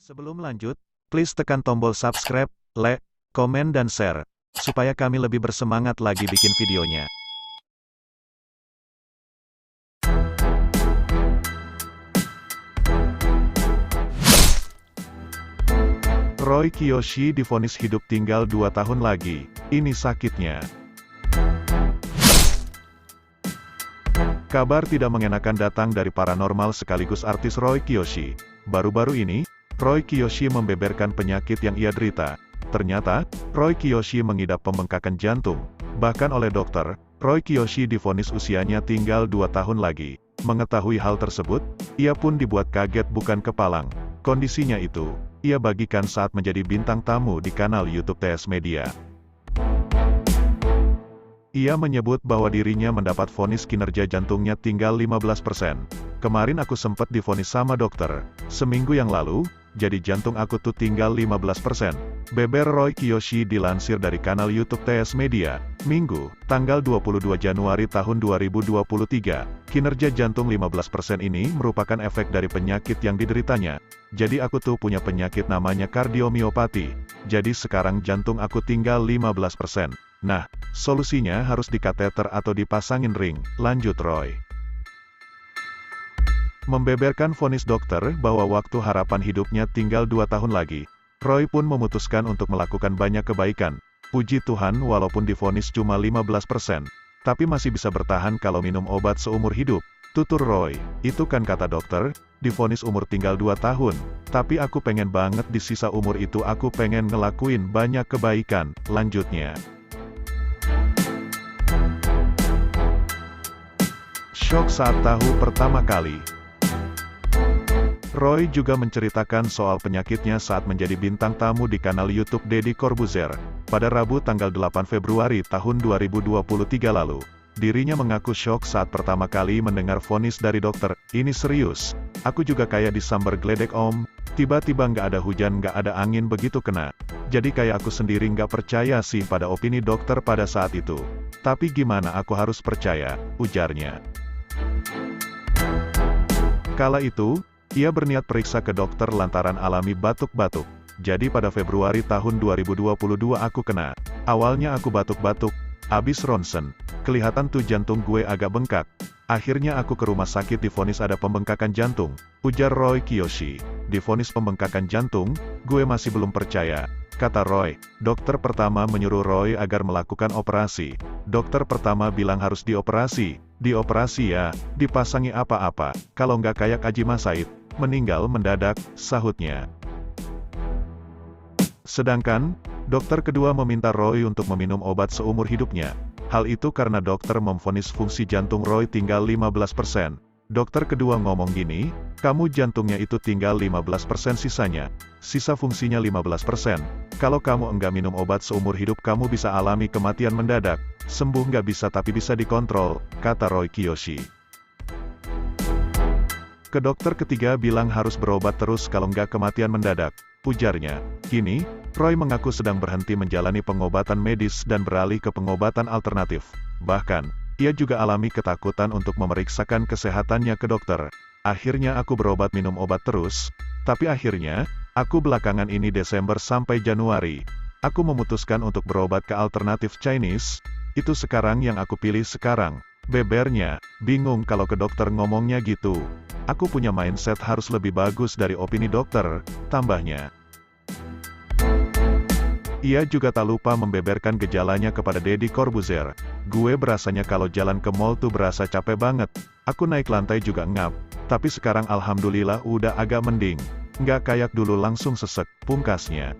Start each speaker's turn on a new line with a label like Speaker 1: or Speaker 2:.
Speaker 1: Sebelum lanjut, please tekan tombol subscribe, like, komen dan share, supaya kami lebih bersemangat lagi bikin videonya. Roy Kiyoshi divonis hidup tinggal 2 tahun lagi, ini sakitnya. Kabar tidak mengenakan datang dari paranormal sekaligus artis Roy Kiyoshi. Baru-baru ini, Roy Kiyoshi membeberkan penyakit yang ia derita. Ternyata, Roy Kiyoshi mengidap pembengkakan jantung. Bahkan oleh dokter, Roy Kiyoshi divonis usianya tinggal 2 tahun lagi. Mengetahui hal tersebut, ia pun dibuat kaget bukan kepalang. Kondisinya itu, ia bagikan saat menjadi bintang tamu di kanal YouTube TS Media. Ia menyebut bahwa dirinya mendapat vonis kinerja jantungnya tinggal 15%. Kemarin aku sempat divonis sama dokter, seminggu yang lalu, jadi jantung aku tuh tinggal 15%. Beber Roy Kiyoshi dilansir dari kanal YouTube TS Media, Minggu, tanggal 22 Januari tahun 2023. Kinerja jantung 15% ini merupakan efek dari penyakit yang dideritanya. Jadi aku tuh punya penyakit namanya kardiomiopati. Jadi sekarang jantung aku tinggal 15%. Nah, solusinya harus dikateter atau dipasangin ring, lanjut Roy. Membeberkan vonis dokter bahwa waktu harapan hidupnya tinggal 2 tahun lagi, Roy pun memutuskan untuk melakukan banyak kebaikan. Puji Tuhan walaupun divonis cuma 15%, tapi masih bisa bertahan kalau minum obat seumur hidup. Tutur Roy, itu kan kata dokter, divonis umur tinggal 2 tahun, tapi aku pengen banget di sisa umur itu aku pengen ngelakuin banyak kebaikan, lanjutnya. Syok saat tahu pertama kali. Roy juga menceritakan soal penyakitnya saat menjadi bintang tamu di kanal YouTube Deddy Corbuzier, pada Rabu tanggal 8 Februari tahun 2023 lalu. Dirinya mengaku syok saat pertama kali mendengar vonis dari dokter, ini serius, aku juga kayak disambar geledek om, tiba-tiba nggak ada hujan nggak ada angin begitu kena. Jadi kayak aku sendiri nggak percaya sih pada opini dokter pada saat itu. Tapi gimana aku harus percaya, ujarnya. Kala itu, ia berniat periksa ke dokter lantaran alami batuk-batuk. Jadi pada Februari tahun 2022 aku kena. Awalnya aku batuk-batuk, abis ronsen. Kelihatan tuh jantung gue agak bengkak. Akhirnya aku ke rumah sakit divonis ada pembengkakan jantung, ujar Roy Kiyoshi. Divonis pembengkakan jantung, gue masih belum percaya. Kata Roy, dokter pertama menyuruh Roy agar melakukan operasi. Dokter pertama bilang harus dioperasi. Dioperasi ya, dipasangi apa-apa, kalau nggak kayak Ajima Said, meninggal mendadak, sahutnya. Sedangkan, dokter kedua meminta Roy untuk meminum obat seumur hidupnya. Hal itu karena dokter memvonis fungsi jantung Roy tinggal 15%. Dokter kedua ngomong gini, kamu jantungnya itu tinggal 15% sisanya. Sisa fungsinya 15%. Kalau kamu enggak minum obat seumur hidup kamu bisa alami kematian mendadak. Sembuh nggak bisa tapi bisa dikontrol, kata Roy Kiyoshi. Ke dokter ketiga bilang harus berobat terus kalau nggak kematian mendadak, ujarnya. Kini, Roy mengaku sedang berhenti menjalani pengobatan medis dan beralih ke pengobatan alternatif. Bahkan, ia juga alami ketakutan untuk memeriksakan kesehatannya ke dokter. Akhirnya aku berobat minum obat terus, tapi akhirnya, aku belakangan ini Desember sampai Januari, aku memutuskan untuk berobat ke alternatif Chinese, itu sekarang yang aku pilih sekarang. Bebernya, bingung kalau ke dokter ngomongnya gitu. Aku punya mindset harus lebih bagus dari opini dokter, tambahnya. Ia juga tak lupa membeberkan gejalanya kepada Deddy Corbuzier. Gue berasanya kalau jalan ke mall tuh berasa capek banget. Aku naik lantai juga ngap. Tapi sekarang alhamdulillah udah agak mending. Nggak kayak dulu langsung sesek, pungkasnya.